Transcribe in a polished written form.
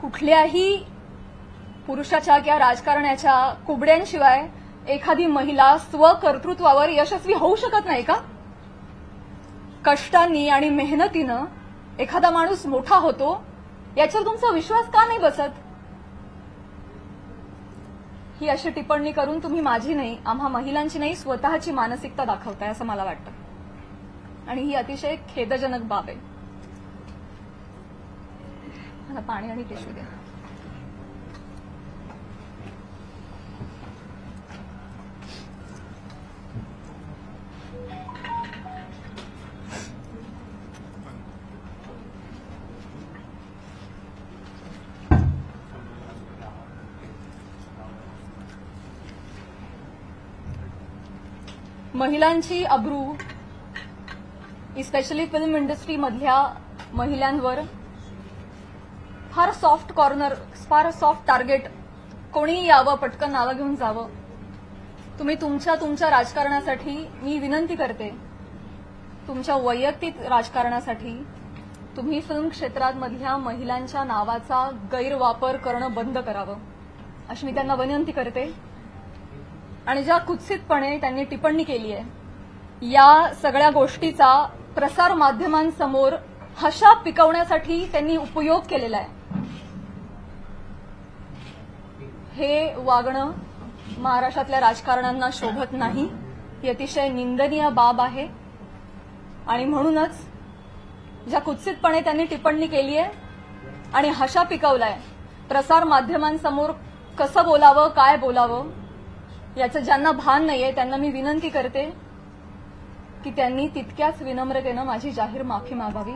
कुठल्याही पुरुषाच्या किंवा राजकारण्याच्या कुबड्यांशिवाय एखादी महिला स्वकर्तृत्वावर यशस्वी होऊ शकत नाही का? कष्टांनी आणि मेहनतीनं एखादा माणूस मोठा होतो, याच्यावर तुमचा विश्वास का नाही बसत? ही अशी टिप्पणी करून तुम्ही माझी नाही, आम्हा महिलांची नाही, स्वतःची मानसिकता दाखवताय असं मला वाटतं आणि ही अतिशय खेदजनक बाब आहे. मला पाणी आणि टिश्यू द्या. महिलांची अब्रू, स्पेशली फिल्म इंडस्ट्री मधल्या महिलांवर फार सॉफ्ट कॉर्नर, फार सॉफ्ट टार्गेट कोणी यावं, पटकन नावं घेऊन जावं. तुम्ही तुमच्या राजकारणासाठी मी विनंती करते, तुमच्या वैयक्तिक राजकारणासाठी तुम्ही फिल्म क्षेत्रात मधल्या महिलांच्या नावाचा गैरवापर करणं बंद करावं अशी मी त्यांना विनंती करते. आणि ज्या कुत्सितपणे त्यांनी टिप्पणी केली आहे, या सगळ्या गोष्टीचा प्रसार माध्यमांसमोर हशा पिकवण्यासाठी त्यांनी उपयोग केलेला आहे. हे वागणं महाराष्ट्रातल्या राजकारण्यांना शोभत नाही. ही अतिशय निंदनीय बाब आहे आणि म्हणूनच ज्या कुत्सितपणे त्यांनी टिप्पणी केली आहे आणि हशा पिकवलाय, प्रसार माध्यमांसमोर कसं बोलावं, काय बोलावं याचं ज्यांना भान नाहीये त्यांना मी विनंती करते की त्यांनी तितक्याच विनम्रतेनं माझी जाहीर माफी मागावी.